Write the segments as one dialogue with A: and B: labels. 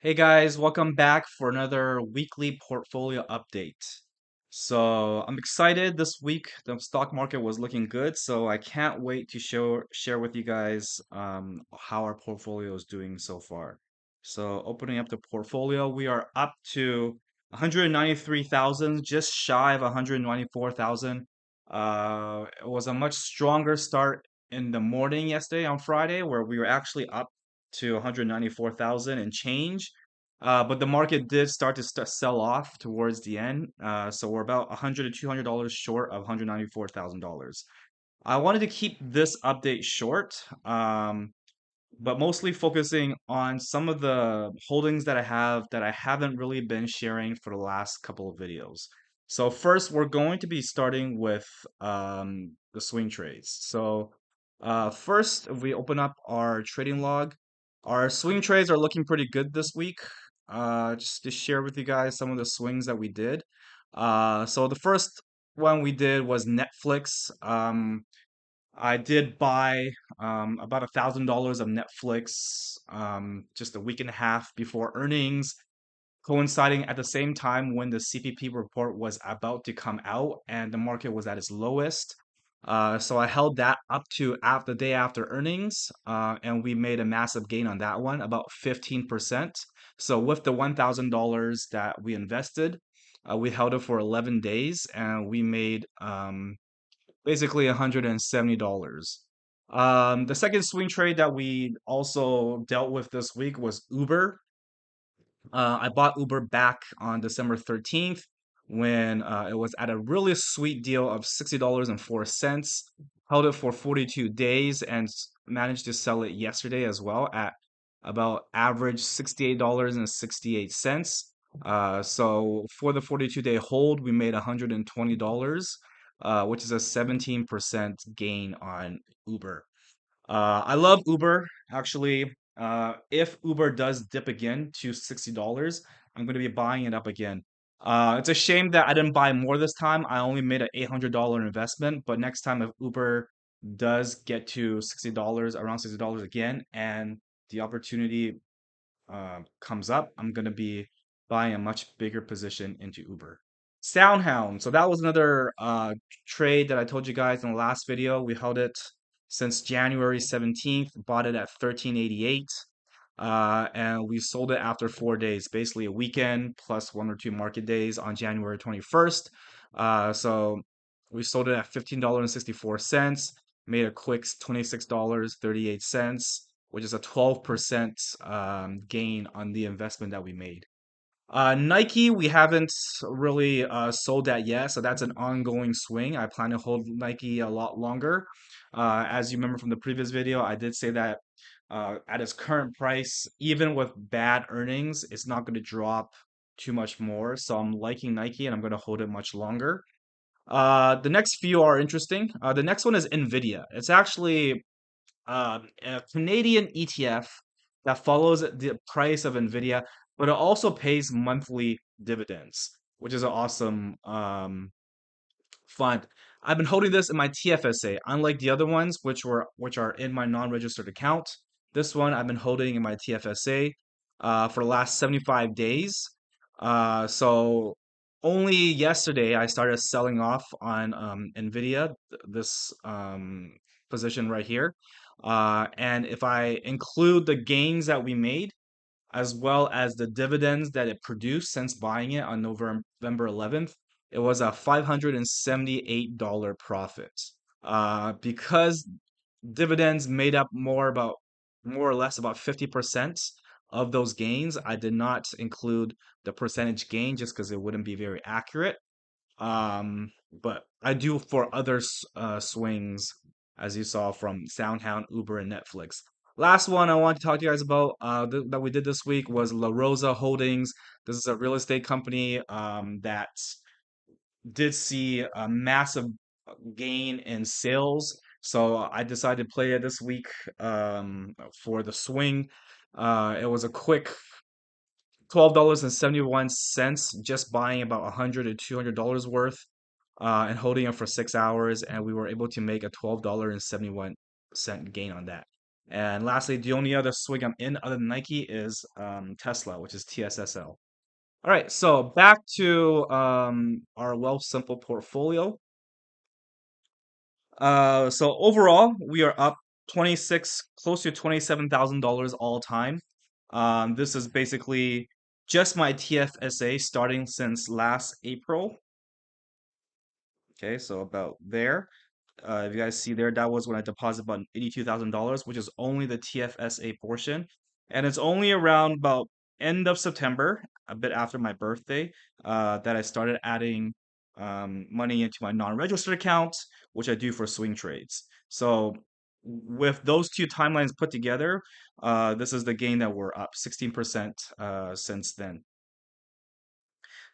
A: Hey guys, welcome back for another weekly portfolio update. So I'm excited this week. The stock market was looking good, so I can't wait to share with you guys how our portfolio is doing so far. So opening up the portfolio, we are up to 193,000, just shy of 194,000. It was a much stronger start in the morning yesterday on Friday, where we were actually up to 194,000 and change. But the market did start to sell off towards the end. So we're about 100 to $200 short of $194,000. I wanted to keep this update short, but mostly focusing on some of the holdings that I have that I haven't really been sharing for the last couple of videos. So first, we're going to be starting with the swing trades. So first, if we open up our trading log, our swing trades are looking pretty good this week. Just to share with you guys some of the swings that we did. So the first one we did was Netflix. I did buy about $1,000 of Netflix just a week and a half before earnings, coinciding at the same time when the CPP report was about to come out and the market was at its lowest. So I held that up to the day after earnings, and we made a massive gain on that one, about 15%. So with the $1,000 that we invested, we held it for 11 days and we made basically $170. The second swing trade that we also dealt with this week was Uber. I bought Uber back on December 13th when it was at a really sweet deal of $60.04. Held it for 42 days and managed to sell it yesterday as well at about average $68.68. So for the 42-day hold, we made $120, which is a 17% gain on Uber. I love Uber. Actually, if Uber does dip again to $60, I'm going to be buying it up again. It's a shame that I didn't buy more this time. I only made an $800 investment, but next time if Uber does get to $60, around $60 again, and the opportunity comes up, I'm going to be buying a much bigger position into Uber. Soundhound. So that was another trade that I told you guys in the last video. We held it since January 17th, bought it at 1388, and we sold it after 4 days, basically a weekend plus one or two market days on January 21st. So we sold it at $15.64, made a quick $26.38, which is a 12% gain on the investment that we made. Nike, we haven't really sold that yet, so that's an ongoing swing. I plan to hold Nike a lot longer. As you remember from the previous video, I did say that at its current price, even with bad earnings, it's not going to drop too much more. So I'm liking Nike and I'm going to hold it much longer. The next few are interesting. The next one is Nvidia. It's actually a Canadian ETF that follows the price of Nvidia, but it also pays monthly dividends, which is an awesome fund. I've been holding this in my TFSA, unlike the other ones, which are in my non-registered account. This one I've been holding in my TFSA for the last 75 days. So only yesterday I started selling off on Nvidia, this position right here. And if I include the gains that we made, as well as the dividends that it produced since buying it on November 11th, it was a $578 profit. Because dividends made up more or less about 50% of those gains, I did not include the percentage gain just because it wouldn't be very accurate. But I do for other swings, as you saw from SoundHound, Uber, and Netflix. Last one I want to talk to you guys about that we did this week was La Rosa Holdings. This is a real estate company that did see a massive gain in sales. So I decided to play it this week for the swing. It was a quick $12.71, just buying about 100 to $200 worth and holding it for 6 hours, and we were able to make a $12.71 gain on that. And lastly, the only other swing I'm in other than Nike is Tesla, which is TSSL. All right, so back to our Wealthsimple portfolio. So overall, we are up 26, close to $27,000 all time. This is basically just my TFSA starting since last April. Okay, so about there. If you guys see there, that was when I deposited about $82,000, which is only the TFSA portion. And it's only around about end of September, a bit after my birthday, that I started adding money into my non-registered account, which I do for swing trades. So with those two timelines put together, this is the gain that we're up 16% since then.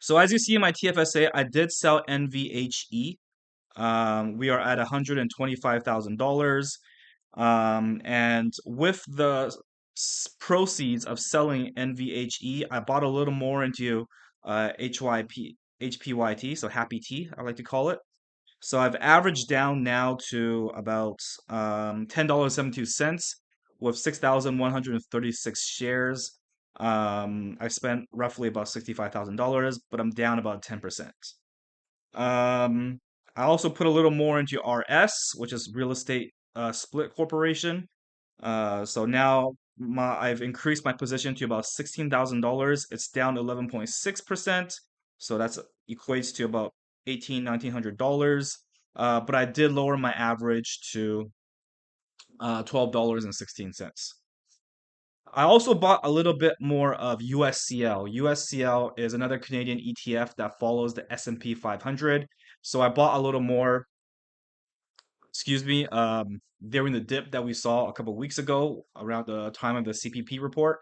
A: So as you see in my TFSA, I did sell NVHE. We are at $125,000. And with the proceeds of selling NVHE, I bought a little more into HPYT, so Happy Tea, I like to call it. So I've averaged down now to about $10.72 with 6,136 shares. I spent roughly about $65,000, but I'm down about 10%. Um, I also put a little more into RS, which is Real Estate Split Corporation. So now I've increased my position to about $16,000. It's down 11.6%. So that's equates to about 1900 dollars. But I did lower my average to $12.16. I also bought a little bit more of USCL. USCL is another Canadian ETF that follows the S&P 500. So I bought a little more, excuse me, during the dip that we saw a couple weeks ago around the time of the CPP report.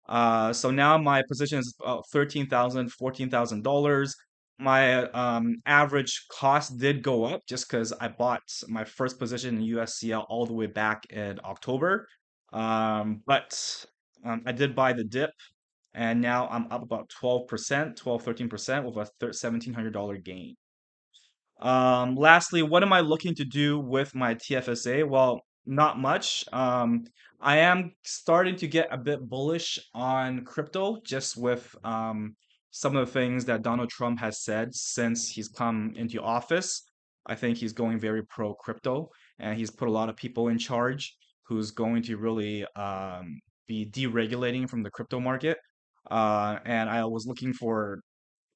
A: So now my position is about $14,000. My average cost did go up just because I bought my first position in USCL all the way back in October. But I did buy the dip, and now I'm up about 12%, 13% with a $1,700 gain. Lastly, what am I looking to do with my TFSA? Well, not much. I am starting to get a bit bullish on crypto just with some of the things that Donald Trump has said since he's come into office. I think he's going very pro crypto, and he's put a lot of people in charge who's going to really be deregulating from the crypto market. And I was looking for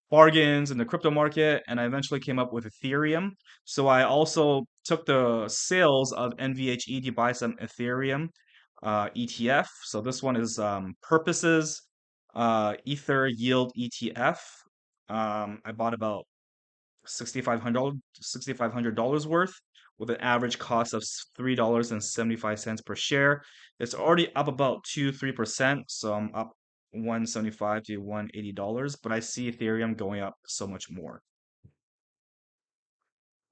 A: bargains in the crypto market, and I eventually came up with Ethereum. So I also took the sales of NVHE to buy some Ethereum ETF. So this one is Purposes Ether Yield ETF. I bought about $6,500 worth with an average cost of $3.75 per share. It's already up about 2-3%, so I'm up 175 to $180, but I see Ethereum going up so much more.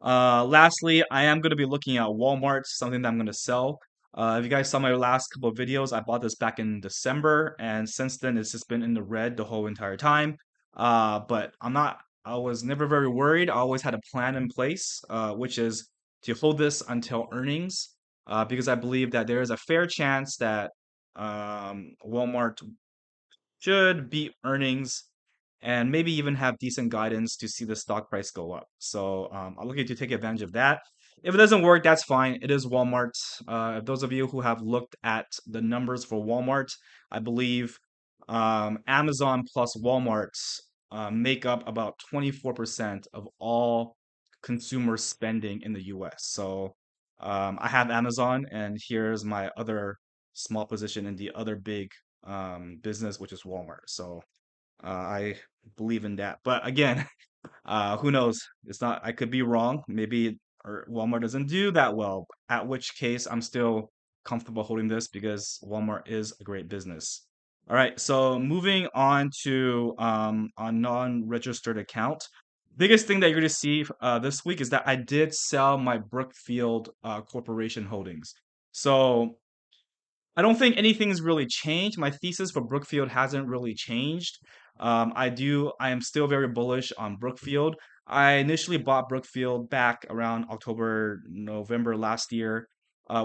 A: Lastly, I am going to be looking at Walmart, something that I'm going to sell. If you guys saw my last couple of videos, I bought this back in December, and since then it's just been in the red the whole entire time. But I was never very worried. I always had a plan in place, which is to hold this until earnings, because I believe that there is a fair chance that Walmart should beat earnings and maybe even have decent guidance to see the stock price go up. So I'm looking to take advantage of that. If it doesn't work, that's fine. It is Walmart. Those of you who have looked at the numbers for Walmart, I believe Amazon plus Walmart make up about 24% of all consumer spending in the US. So I have Amazon, and here's my other small position in the other big business, which is Walmart. So I believe in that. But again, who knows? It's not. I could be wrong. Maybe or Walmart doesn't do that well. At which case, I'm still comfortable holding this because Walmart is a great business. All right. So moving on to a non-registered account. Biggest thing that you're going to see this week is that I did sell my Brookfield Corporation holdings. So I don't think anything's really changed. My thesis for Brookfield hasn't really changed. I am still very bullish on Brookfield. I initially bought Brookfield back around October, November last year.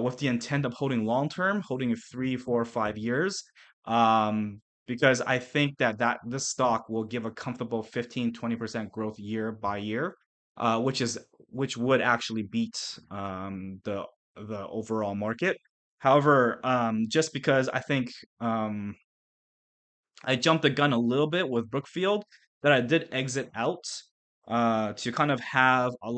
A: with the intent of holding long term, holding it 3, 4, 5 years. Um, because I think that this stock will give a comfortable 15-20% growth year by year, which would actually beat the overall market. However, just because I think um, I jumped the gun a little bit with Brookfield, that I did exit out to kind of have a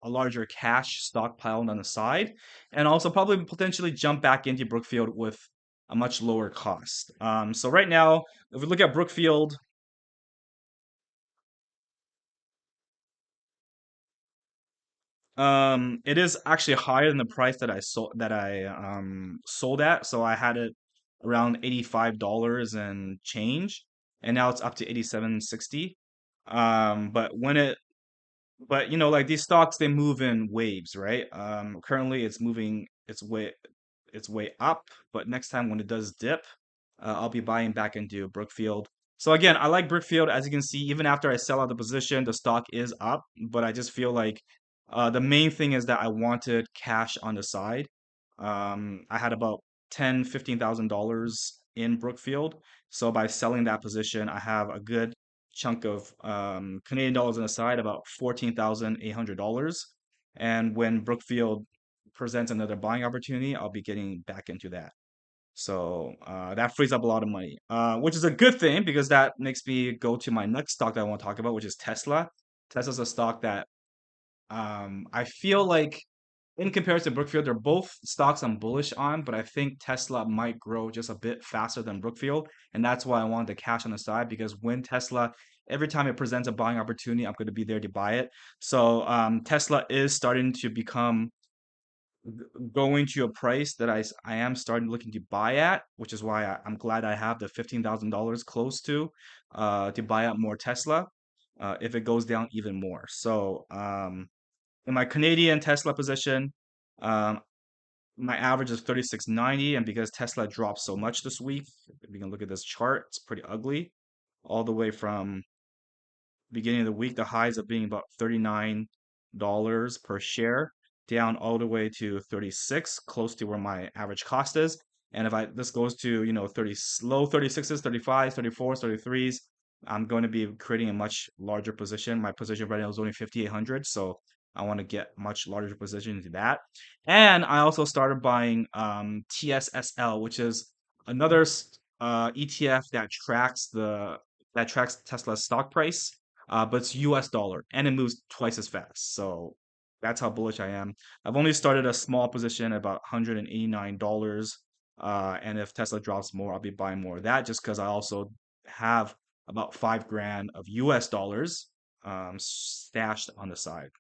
A: larger cash stockpile on the side, and also probably potentially jump back into Brookfield with a much lower cost. So right now, if we look at Brookfield, it is actually higher than the price that I sold at. So I had it around $85 and change, and now it's up to 87.60. But but like these stocks, they move in waves, right? Currently it's moving its way up, but next time when it does dip, I'll be buying back into Brookfield. So again, I like Brookfield. As you can see, even after I sell out the position, the stock is up, but I just feel like the main thing is that I wanted cash on the side. I had about 10, $15,000 in Brookfield. So by selling that position, I have a good chunk of Canadian dollars on the side, about $14,800. And when Brookfield presents another buying opportunity, I'll be getting back into that. So that frees up a lot of money, which is a good thing because that makes me go to my next stock that I want to talk about, which is Tesla. Tesla's a stock that I feel like, in comparison to Brookfield, they're both stocks I'm bullish on, but I think Tesla might grow just a bit faster than Brookfield. And that's why I wanted the cash on the side because when Tesla, every time it presents a buying opportunity, I'm going to be there to buy it. So Tesla is starting to become going to a price that I am starting looking to buy at, which is why I'm glad I have the $15,000 close to buy out more Tesla if it goes down even more. So in my Canadian Tesla position, um, my average is 36.90, and because Tesla dropped so much this week, if you can look at this chart, it's pretty ugly, all the way from beginning of the week, the highs of being about $39 per share, down all the way to 36, close to where my average cost is. And if I this goes to 30 low 36s, 35s, 34s, 33s, I'm going to be creating a much larger position. My position right now is only 5,800, so I want to get much larger position into that. And I also started buying TSSL, which is another ETF that tracks Tesla's stock price, but it's US dollar and it moves twice as fast. So that's how bullish I am. I've only started a small position, about $189. And if Tesla drops more, I'll be buying more of that just because I also have about 5 grand of US dollars stashed on the side.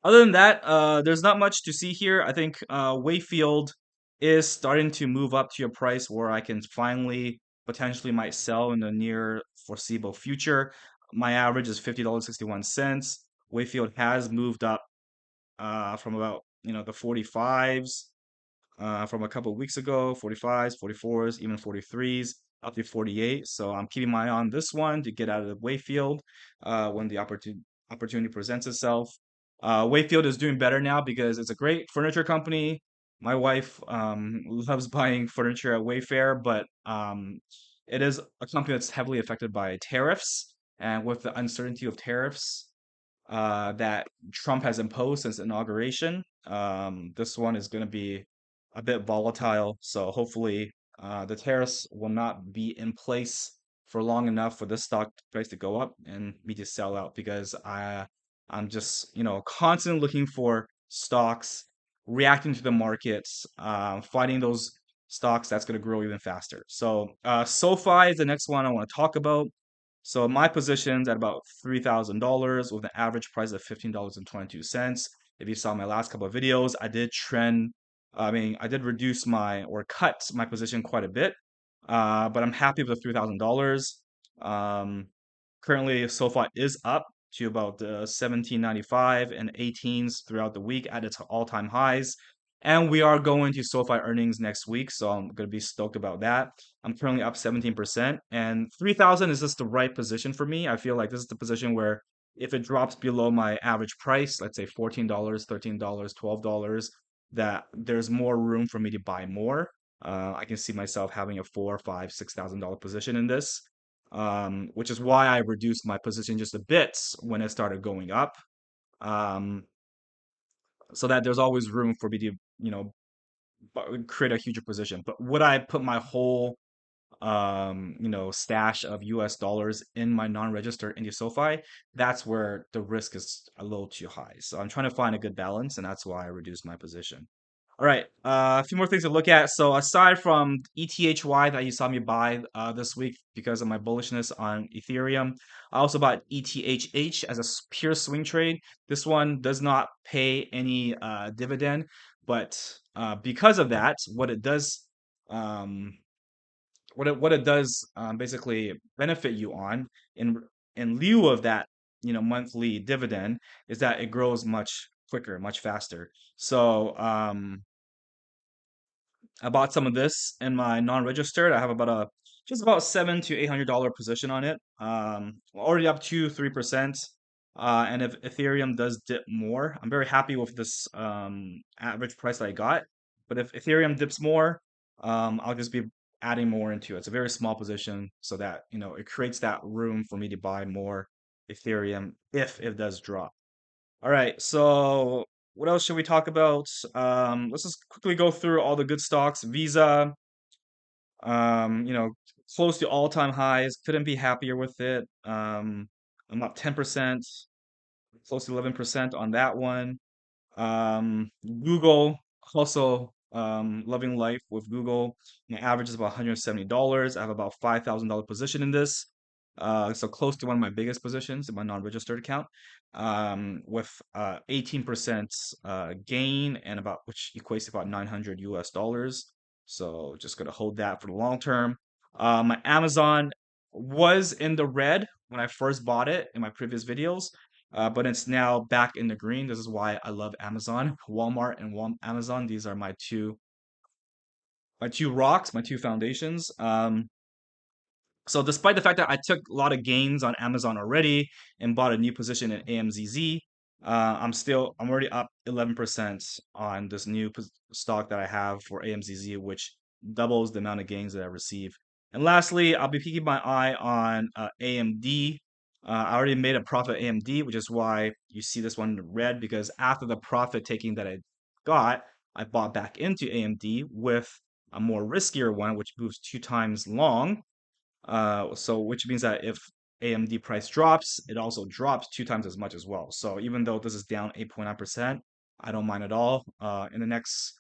A: Other than that, there's not much to see here. I think Wayfield is starting to move up to a price where I can finally potentially might sell in the near foreseeable future. My average is $50.61. Wayfield has moved up from about the 45s from a couple of weeks ago, 45s, 44s, even 43s, up to 48. So I'm keeping my eye on this one to get out of the Wayfield when the opportunity presents itself. Wayfield is doing better now because it's a great furniture company. My wife loves buying furniture at Wayfair, but it is a company that's heavily affected by tariffs. And with the uncertainty of tariffs, that Trump has imposed since inauguration. This one is going to be a bit volatile, so hopefully the tariffs will not be in place for long enough for this stock price to go up and me to sell out because I'm just constantly looking for stocks reacting to the markets, finding those stocks that's going to grow even faster. So SoFi is the next one I want to talk about. So my position's at about $3,000 with an average price of $15.22. If you saw my last couple of videos, I did reduce or cut my position quite a bit, but I'm happy with the $3,000. Um, Currently, SoFi is up to about 17.95 and 18s throughout the week at its all-time highs. And we are going to SoFi earnings next week, so I'm going to be stoked about that. I'm currently up 17%, and 3,000 is just the right position for me. I feel like this is the position where if it drops below my average price, let's say $14, $13, $12, that there's more room for me to buy more. I can see myself having a four, five, $6,000 position in this, which is why I reduced my position just a bit when it started going up, um, so that there's always room for me to, create a huger position. But would I put my whole stash of US dollars in my non-registered India SoFi, that's where the risk is a little too high. So I'm trying to find a good balance, and that's why I reduced my position. All right, a few more things to look at. So aside from ETHY that you saw me buy this week because of my bullishness on Ethereum, I also bought ETHH as a pure swing trade. This one does not pay any dividend, but because of that, um, what it does basically benefit you on in in lieu of that monthly dividend is that it grows much quicker, much faster. So I bought some of this in my non-registered. I have about a just about $700 to $800 position on it. Already up to 3%. And if Ethereum does dip more, I'm very happy with this average price that I got. But if Ethereum dips more, I'll just be adding more into it. It's a very small position, so that it creates that room for me to buy more Ethereum if it does drop. All right, so what else should we talk about? Let's just quickly go through all the good stocks. Visa, um, you know, close to all-time highs. Couldn't be happier with it. I'm up 10%, close to 11% on that one. Google also loving life with Google. My average is about $170. I have about $5,000 position in this. So close to one of my biggest positions in my non-registered account. With 18% gain and about which equates to about 900 US dollars. So just gonna hold that for the long term. My Amazon was in the red when I first bought it in my previous videos, but it's now back in the green. This is why I love Amazon, Walmart, and Amazon. These are my two rocks, my two foundations. So despite the fact that I took a lot of gains on Amazon already and bought a new position in AMZZ, I'm already up 11% on this new stock that I have for AMZZ, which doubles the amount of gains that I receive. And lastly, I'll be keeping my eye on AMD. I already made a profit AMD, which is why you see this one in red, because after the profit taking that I got, I bought back into AMD with a more riskier one, which moves 2 times long. So which means that if AMD price drops, it also drops 2 times as much as well. So even though this is down 8.9%, I don't mind at all. In the next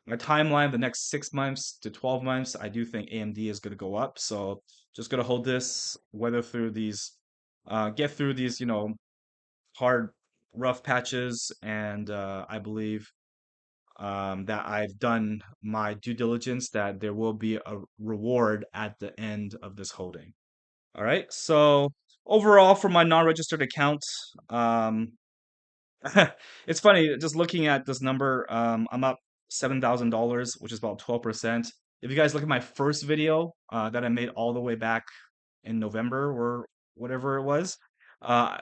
A: my timeline, the next 6 months to 12 months, I do think AMD is going to go up. So just going to hold this, weather through these, get through these, hard, rough patches, and I believe that I've done my due diligence, that there will be a reward at the end of this holding. All right. So overall, for my non-registered account, um, it's funny just looking at this number. I'm up $7,000, which is about 12%. If you guys look at my first video that I made all the way back in November or whatever it was,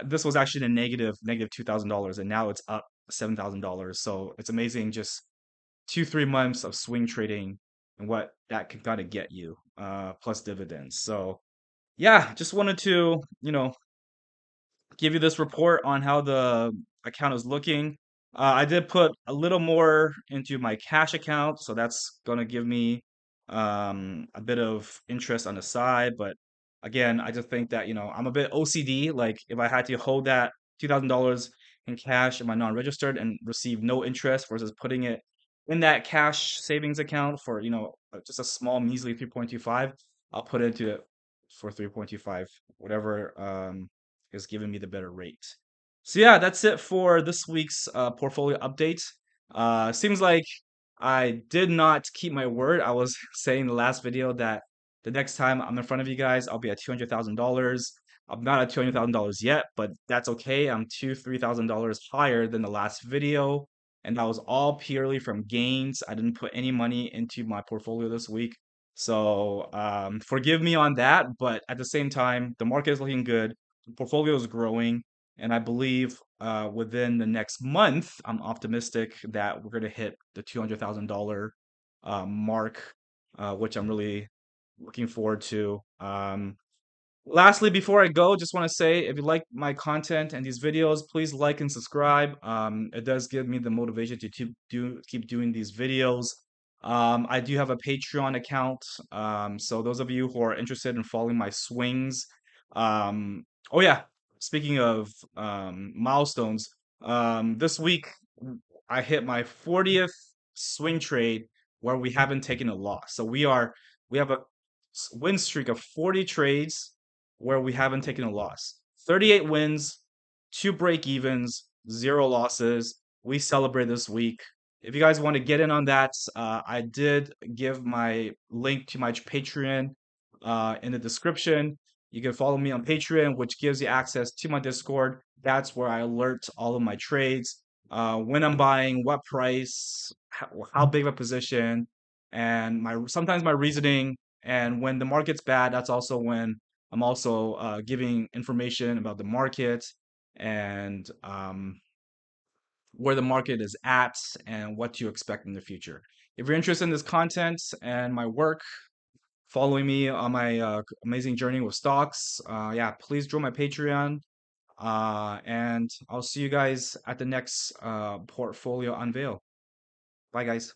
A: this was actually a negative $2,000, and now it's up $7,000. So it's amazing, just 2 3 months of swing trading and what that can kind of get you, plus dividends. So yeah, just wanted to, give you this report on how the account is looking. I did put a little more into my cash account, so that's gonna give me a bit of interest on the side. But again, I just think that I'm a bit OCD. Like if I had to hold that $2,000 in cash in my non-registered and receive no interest versus putting it in that cash savings account for just a small measly 3.25, I'll put it into it for 3.25, whatever is giving me the better rate. So yeah, that's it for this week's portfolio update. Seems like I did not keep my word. I was saying in the last video that the next time I'm in front of you guys, I'll be at $200,000. I'm not at $200,000 yet, but that's okay. I'm $3,000 higher than the last video, and that was all purely from gains. I didn't put any money into my portfolio this week. So forgive me on that, but at the same time, the market is looking good, the portfolio is growing, and I believe within the next month, I'm optimistic that we're going to hit the $200,000 mark, which I'm really looking forward to. Lastly, before I go, just want to say if you like my content and these videos, please like and subscribe. It does give me the motivation to keep doing these videos. I do have a Patreon account. So those of you who are interested in following my swings, um, oh yeah, speaking of milestones, this week I hit my 40th swing trade where we haven't taken a loss. So we have a win streak of 40 trades where we haven't taken a loss. 38 wins, two break evens, zero losses. We celebrate this week. If you guys want to get in on that, I did give my link to my Patreon in the description. You can follow me on Patreon, which gives you access to my Discord. That's where I alert all of my trades, when I'm buying, what price, how big of a position, and my sometimes my reasoning. And when the market's bad, that's also when I'm also giving information about the market and where the market is at and what to expect in the future. If you're interested in this content and my work, following me on my amazing journey with stocks, yeah, please join my Patreon. And I'll see you guys at the next portfolio unveil. Bye, guys.